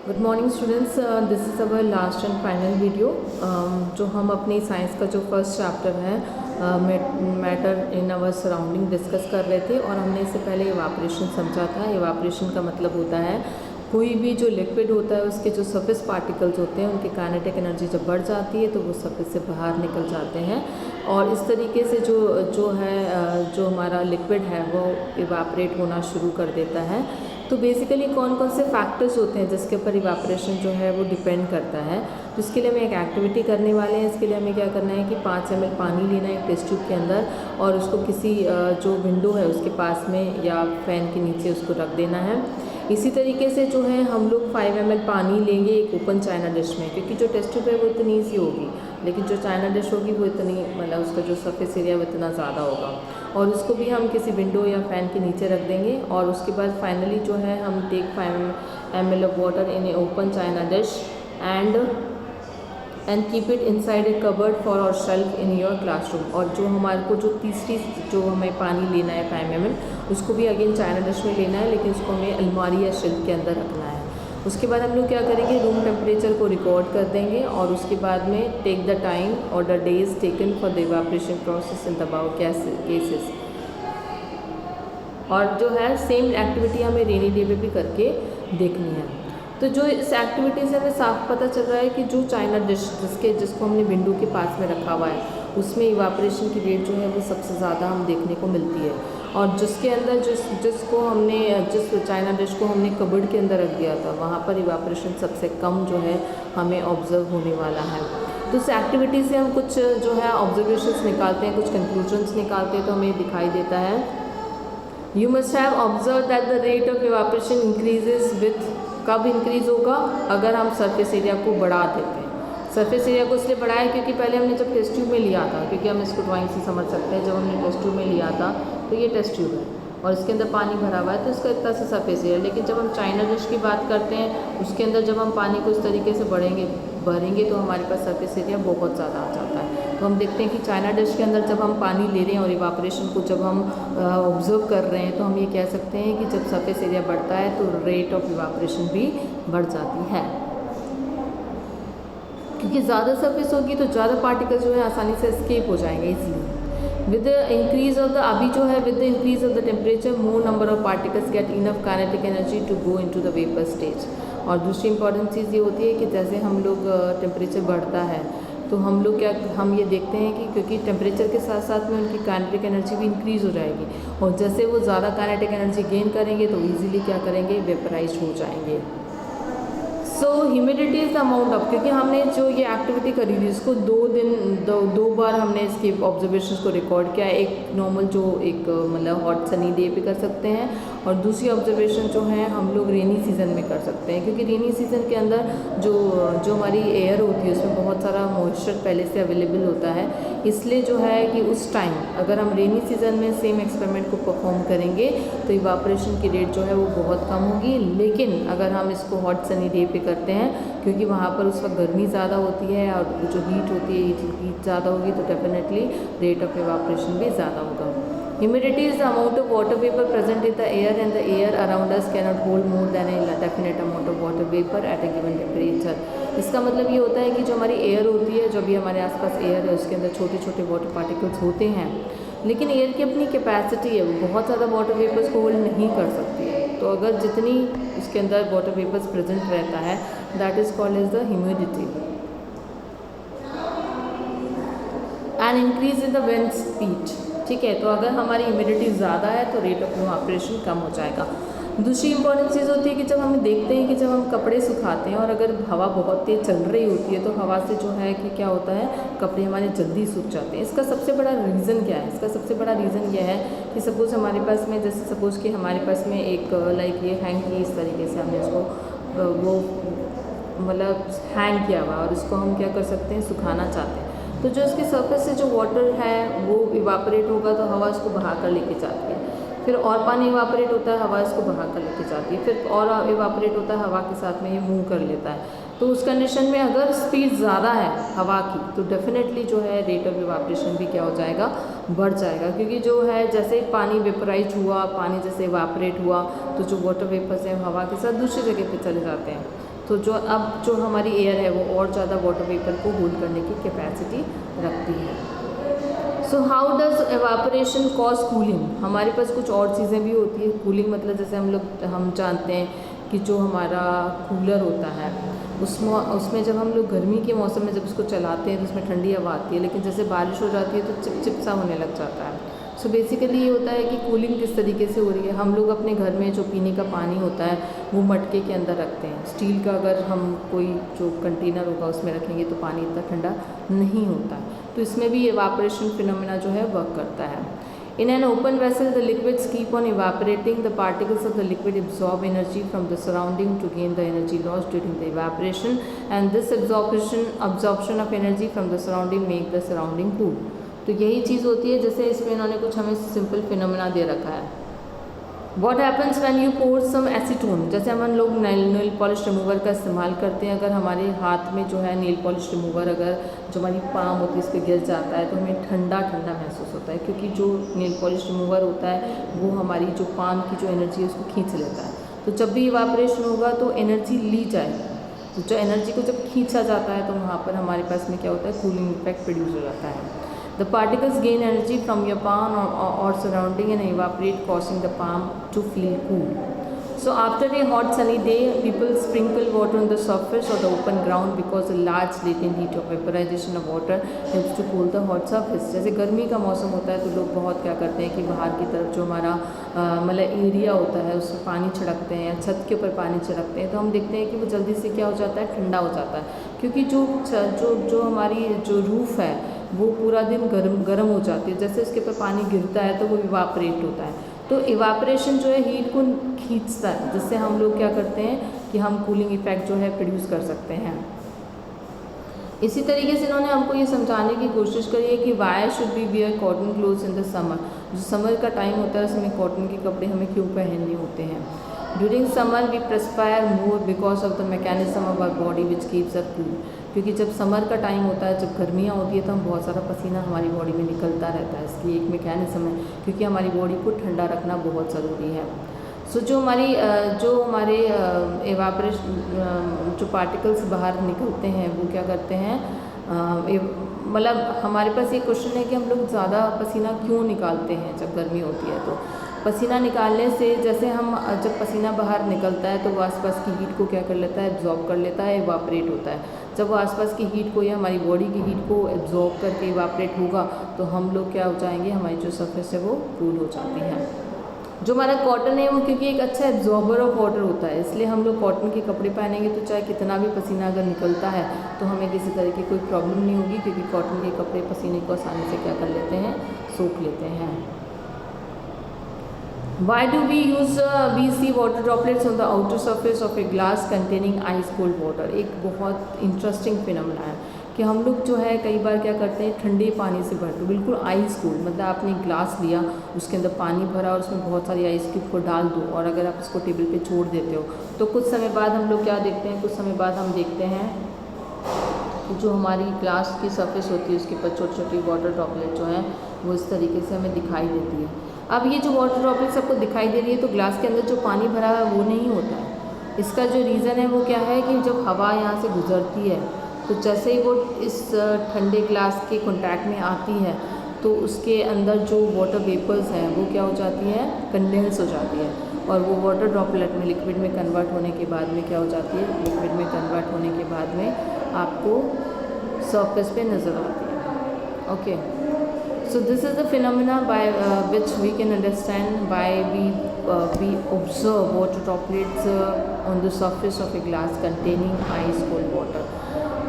Good morning students, this is our last and final video जो हम अपनी science का जो फर्स्ट चैप्टर है matter in our surrounding discuss कर रहे थे। और हमने इससे पहले इवापोरेशन समझा था। इवापोरेशन का मतलब होता है कोई भी जो लिक्विड होता है उसके जो सरफेस पार्टिकल्स होते हैं उनकी काइनेटिक एनर्जी जब बढ़ जाती है तो वो सरफेस से बाहर निकल जाते हैं और इस तरीके से जो हमारा लिक्विड है वो इवापोरेट होना शुरू कर देता है। तो बेसिकली कौन कौन से फैक्टर्स होते हैं जिसके ऊपर इवापोरेशन जो है वो डिपेंड करता है। तो इसके लिए हम एक एक्टिविटी करने वाले हैं। इसके लिए हमें क्या करना है कि 5 ml पानी लेना है एक टेस्ट ट्यूब के अंदर और उसको किसी जो विंडो है उसके पास में या फैन के नीचे उसको रख देना है। इसी तरीके से जो है हम लोग 5 ml पानी लेंगे एक ओपन चाइना डिश में, क्योंकि जो टेस्ट ट्यूब है वो इतनी ईजी होगी लेकिन जो चाइना डिश होगी वो इतनी मतलब उसका जो सरफेस एरिया वो इतना ज़्यादा होगा। और उसको भी हम किसी विंडो या फैन के नीचे रख देंगे और उसके बाद फाइनली जो है हम take 5 ml of water in a open china dish and keep it inside a cupboard for और शेल्फ इन योर क्लासरूम। और जो हमारे को जो तीसरी जो हमें पानी लेना है 5 ml उसको भी अगेन चाइना डिश में लेना है, लेकिन उसको हमें अलमारी या शेल्फ के अंदर रखना है। उसके बाद हम लोग क्या करेंगे, रूम टेम्परेचर को रिकॉर्ड कर देंगे और उसके बाद में टेक द टाइम और the days taken for the evaporation process in the above cases. और जो है सेम एक्टिविटी हमें रेनी डे पे भी करके देखनी है। तो जो इस एक्टिविटी से हमें साफ पता चल रहा है कि जो चाइना डिश जिसको हमने विंडो के पास में रखा हुआ है उसमें इवापोरेशन की रेट जो है वो सबसे ज़्यादा हम देखने को मिलती है। और जिसके अंदर जिस चाइना डिश को हमने कबर्ड के अंदर रख दिया था वहाँ पर इवापोरेशन सबसे कम जो है हमें ऑब्जर्व होने वाला है। तो इस एक्टिविटी से हम कुछ जो है ऑब्जर्वेशंस निकालते हैं, कुछ कंक्लूजन्स निकालते हैं। तो हमें दिखाई देता है you must have observe that the rate of evaporation increases with, कब इंक्रीज़ होगा, अगर हम सरफेस एरिया को बढ़ा देते हैं। सरफेस एरिया को इसलिए बढ़ाया क्योंकि पहले हमने जब टेस्ट ट्यूब में लिया था, क्योंकि हम इसको ड्राइंग से समझ सकते हैं, जब हमने टेस्ट ट्यूब में लिया था तो ये टेस्ट ट्यूब है और इसके अंदर पानी भरा हुआ है तो इसका इतना सा सरफेस एरिया। लेकिन जब हम चाइना डिश की बात करते हैं उसके अंदर जब हम पानी को इस तरीके से भरेंगे तो हमारे पास सरफेस एरिया बहुत ज़्यादा आ जाता है। तो हम देखते हैं कि चाइना डिश के अंदर जब हम पानी ले रहे हैं और इवापोरेशन को जब हम ऑब्जर्व कर रहे हैं तो हम ये कह सकते हैं कि जब सरफेस एरिया बढ़ता है तो रेट ऑफ इवापोरेशन भी बढ़ जाती है, क्योंकि ज़्यादा सरफेस होगी तो ज़्यादा पार्टिकल जो है आसानी से एस्केप हो जाएंगे इसलिए। With the increase of the अभी जो है with the increase of the temperature more number of particles get enough kinetic energy to go into the vapour stage. और दूसरी इंपॉर्टेंट चीज़ ये होती है कि जैसे हम लोग टेम्परेचर बढ़ता है तो हम ये देखते हैं कि क्योंकि टेम्परेचर के साथ साथ में उनकी काइनेटिक एनर्जी भी इंक्रीज़ हो जाएगी और जैसे वो ज़्यादा काइनेटिक एनर्जी गेन करेंगे तो ईजिली क्या करेंगे, वेपराइज हो जाएंगे। So humidity is the amount of, क्योंकि हमने जो ये एक्टिविटी करी थी इसको दो बार हमने इसके ऑब्जर्वेशंस को रिकॉर्ड किया। एक नॉर्मल जो एक मतलब हॉट सनी डे पे कर सकते हैं और दूसरी ऑब्जर्वेशन जो है हम लोग रेनी सीज़न में कर सकते हैं, क्योंकि रेनी सीज़न के अंदर जो हमारी एयर होती है उसमें बहुत सारा मॉइस्चर पहले से अवेलेबल होता है। इसलिए जो है कि उस टाइम अगर हम रेनी सीज़न में सेम एक्सपेरिमेंट को परफॉर्म करेंगे तो इवापोरेशन की रेट जो है वो बहुत कम होगी। लेकिन अगर हम इसको हॉट सनी डे पे करते हैं क्योंकि वहाँ पर उस वक्त गर्मी ज़्यादा होती है और जो हीट होती है हीट ज़्यादा होगी तो डेफिनेटली रेट ऑफ इवापोरेशन भी ज़्यादा होगा। Humidity is the amount of water vapour present in the air and the air around us cannot hold more than a definite amount of water vapour eight A given temperature. इसका मतलब ये होता है कि जो हमारी एयर होती है, जो भी हमारे आसपास एयर है उसके अंदर छोटे छोटे वाटर पार्टिकल्स होते हैं, लेकिन एयर की अपनी कैपेसिटी है वो बहुत ज़्यादा वाटर वेपर्स को होल्ड नहीं कर सकती है। तो अगर जितनी इसके अंदर वाटर वेपर्स प्रेजेंट रहता है that is called as the humidity. And increase in the wind speed, ठीक है। तो अगर हमारी ह्यूमिडिटी ज़्यादा है तो रेट ऑफ इवापोरेशन कम हो जाएगा। दूसरी इंपॉर्टेंट चीज़ होती है कि जब हम देखते हैं कि जब हम कपड़े सुखाते हैं और अगर हवा बहुत तेज़ चल रही होती है तो हवा से जो है कि क्या होता है, कपड़े हमारे जल्दी सूख जाते हैं। इसका सबसे बड़ा रीज़न क्या है? इसका सबसे बड़ा रीज़न यह है कि सपोज़ हमारे पास में जैसे सपोज़ कि हमारे पास में एक लाइक ये हैंग की इस तरीके से हमने इसको वो मतलब हैंग किया हुआ और इसको हम क्या कर सकते हैं, सुखाना चाहते हैं। तो जो इसके सरफेस से जो वाटर है वो इवापोरेट होगा तो हवा इसको बहा कर लेके जाती है, फिर और पानी इवापोरेट होता है, हवा इसको बहा कर लेके जाती है, फिर और इवापोरेट होता है, हवा के साथ में ये मूव कर लेता है। तो उस कंडीशन में अगर स्पीड ज़्यादा है हवा की तो डेफिनेटली जो है रेट ऑफ इवापोरेशन भी क्या हो जाएगा, बढ़ जाएगा। क्योंकि जो है जैसे ही पानी वेपराइज हुआ, पानी जैसे इवापोरेट हुआ तो जो वाटर वेपर्स हैं हवा के साथ दूसरी जगह पे चले जाते हैं। तो जो हमारी एयर है वो और ज़्यादा वाटर वेपर को होल्ड करने की कैपेसिटी रखती है। So how does evaporation cause cooling? हमारे पास कुछ और चीज़ें भी होती है। कूलिंग मतलब जैसे हम जानते हैं कि जो हमारा कूलर होता है उसमें जब हम लोग गर्मी के मौसम में जब उसको चलाते हैं तो उसमें ठंडी हवा आती है, लेकिन जैसे बारिश हो जाती है तो चिपचिप सा होने लग जाता है। सो बेसिकली ये होता है कि कूलिंग किस तरीके से हो रही है। हम लोग अपने घर में जो पीने का पानी होता है वो मटके के अंदर रखते हैं। स्टील का अगर हम कोई जो कंटेनर होगा उसमें रखेंगे तो पानी इतना ठंडा नहीं होता, तो इसमें भी एवापोरेशन फिनोमेना जो है वर्क करता है। In an open vessel, the liquids keep on evaporating. The particles of the liquid absorb energy from the surrounding to gain the energy lost during the evaporation, and this absorption of energy from the surrounding make the surrounding cool. तो यही चीज़ होती है। जैसे इसमें इन्होंने कुछ हमें simple phenomena दे रखा है। What happens when you pour some acetone? जैसे हम लोग नेल पॉलिश रिमूवर का इस्तेमाल करते हैं, अगर हमारे हाथ में जो है नेल पॉलिश रिमूवर अगर जो हमारी पाम होती है इस पर गिर जाता है तो हमें ठंडा ठंडा महसूस होता है, क्योंकि जो नेल पॉलिश रिमूवर होता है वो हमारी जो पाम की जो एनर्जी है उसको खींच लेता है। तो जब भी इवापोरेशन होगा तो एनर्जी ली जाएगी, तो जो एनर्जी को जब खींचा जाता है तो वहाँ पर हमारे पास में क्या होता है, कूलिंग इफेक्ट प्रोड्यूस हो जाता है। The particles gain energy from your palm or surrounding and evaporate, causing the palm to feel cool. So after a hot sunny day, people sprinkle water on the surface or the open ground because a large latent heat of vaporization of water helps to cool the hot surface. जैसे गर्मी का मौसम होता है तो लोग बहुत क्या करते हैं कि बाहर की तरफ जो हमारा मतलब एरिया होता है उसमें पानी छिड़कते हैं या छत के ऊपर पानी छिड़कते हैं, तो हम देखते हैं कि वो जल्दी से क्या हो जाता है, ठंडा हो जाता है, क्योंकि जो हमारी जो रूफ़ है वो पूरा दिन गर्म हो जाती है। जैसे उसके ऊपर पानी गिरता है तो वो इवापोरेट होता है, तो इवापोरेशन जो है हीट को खींचता है, जिससे हम लोग क्या करते हैं कि हम कूलिंग इफेक्ट जो है प्रोड्यूस कर सकते हैं। इसी तरीके से इन्होंने हमको ये समझाने की कोशिश करी है कि why should be wear cotton clothes in the summer. जो समर का टाइम होता है उसमें कॉटन के कपड़े हमें क्यों पहनने होते हैं। During summer we perspire more because of the mechanism of our body which keeps us cool. क्योंकि जब समर का टाइम होता है, जब गर्मियाँ होती है तो हम बहुत सारा पसीना हमारी बॉडी में निकलता रहता है। इसकी एक मैकेनिज्म है, क्योंकि हमारी बॉडी को ठंडा रखना बहुत ज़रूरी है। सो जो हमारे एवापोरेशन जो पार्टिकल्स बाहर निकलते हैं वो क्या करते हैं, मतलब हमारे पास ये क्वेश्चन है कि हम लोग ज़्यादा पसीना क्यों निकालते हैं जब गर्मी होती है। तो पसीना निकालने से जैसे जब पसीना बाहर निकलता है तो वो आसपास की हीट को क्या कर लेता है, एब्जॉर्ब कर लेता है, इवापोरेट होता है। जब वो आसपास की हीट को या हमारी बॉडी की हीट को एब्जॉर्ब करके इवापोरेट होगा तो हम लोग क्या हो जाएंगे, हमारी जो सरफेस है वो कूल हो जाती है। जो हमारा कॉटन है वो क्योंकि एक अच्छा एब्जॉर्बर ऑफ वाटर होता है, इसलिए हम लोग कॉटन के कपड़े पहनेंगे तो चाहे कितना भी पसीना अगर निकलता है तो हमें किसी तरह की कोई प्रॉब्लम नहीं होगी, क्योंकि कॉटन के कपड़े पसीने को आसानी से क्या कर लेते हैं, सोख लेते हैं। Why do we see water droplets on the outer surface of a glass containing ice cold water? एक बहुत इंटरेस्टिंग फिनोमेना है कि हम लोग जो है कई बार क्या करते हैं, ठंडे पानी से भरते, बिल्कुल आइस कोल्ड, मतलब आपने ग्लास लिया, उसके अंदर पानी भरा और उसमें बहुत सारी आइस क्यूब को डाल दो और अगर आप इसको टेबल पे छोड़ देते हो तो कुछ समय बाद हम लोग क्या देखते हैं, कुछ समय बाद हम देखते हैं कि जो हमारी ग्लास की सरफेस होती है उसके ऊपर छोटी छोटी वाटर ड्रॉपलेट जो है वो इस तरीके से हमें दिखाई देती है। अब ये जो वाटर ड्रॉपलेट्स आपको दिखाई दे रही है तो ग्लास के अंदर जो पानी भरा है वो नहीं होता है। इसका जो रीज़न है वो क्या है कि जब हवा यहाँ से गुजरती है तो जैसे ही वो इस ठंडे ग्लास के कॉन्टैक्ट में आती है तो उसके अंदर जो वाटर वेपर्स हैं वो क्या हो जाती हैं, कंडेंस हो जाती है, और वो वाटर ड्रॉपलेट में लिक्विड में कन्वर्ट होने के बाद में क्या हो जाती है, लिक्विड में कन्वर्ट होने के बाद में आपको सरफेस पे नज़र आती है। Okay, so this is the phenomena by which we can understand why we observe water droplets on the surface of a glass containing ice cold water.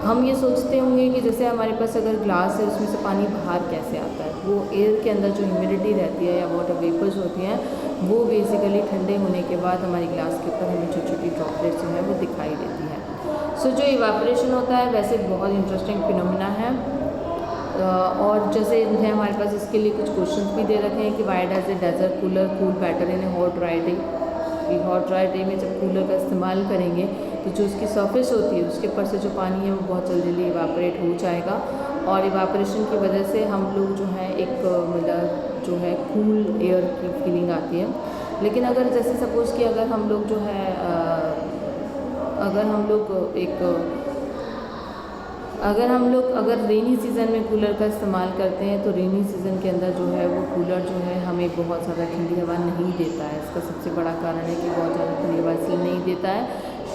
हम ये सोचते होंगे कि जैसे हमारे पास अगर ग्लास है उसमें से पानी बाहर कैसे आता है, वो एयर के अंदर जो ह्यूमिडिटी रहती है या वाटर वेपर्स होती हैं वो बेसिकली ठंडे होने के बाद हमारी ग्लास के ऊपर हमें छोटी छोटी ड्रॉपलेट्स जो है वो दिखाई देती है। सो जो इवापोरेशन होता है वैसे बहुत इंटरेस्टिंग फिनोमेना है, और जैसे हमारे पास इसके लिए कुछ क्वेश्चंस भी दे रखे हैं कि why does a desert cooler cool better in a hot dry day. Hot dry day में जब कूलर का इस्तेमाल करेंगे तो जो उसकी सरफेस होती है उसके ऊपर से जो पानी है वो बहुत जल्दी इवापोरेट हो जाएगा, और इवापोरेशन की वजह से हम लोग जो है एक मतलब जो है कूल एयर की फीलिंग आती है। लेकिन अगर जैसे सपोज़ कि अगर हम लोग जो है अगर रेनी सीज़न में कूलर का इस्तेमाल करते हैं तो रेनी सीज़न के अंदर जो है वो कूलर जो है हमें बहुत ज़्यादा ठंडी हवा नहीं देता है। इसका सबसे बड़ा कारण है कि बहुत ज़्यादा ठंडी हवा इसलिए नहीं देता है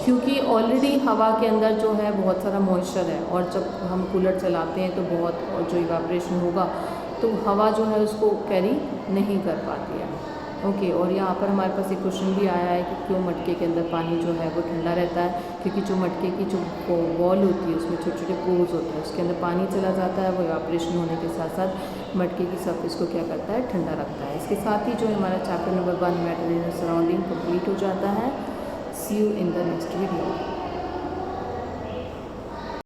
क्योंकि ऑलरेडी हवा के अंदर जो है बहुत सारा मॉइस्चर है, और जब हम कूलर चलाते हैं तो बहुत जो इवापोरेशन होगा तो हवा जो है उसको कैरी नहीं कर पाती है। ओके, और यहाँ पर हमारे पास एक क्वेश्चन भी आया है कि क्यों मटके के अंदर पानी जो है वो ठंडा रहता है। क्योंकि जो मटके की जो वॉल होती है उसमें छोटे छोटे पोर्स होते हैं, उसके अंदर पानी चला जाता है, वो इवापोरेशन होने के साथ साथ मटके की सरफेस को क्या करता है, ठंडा रखता है। इसके साथ ही जो हमारा chapter number 1 matter in surrounding complete हो जाता है। See you in the next video.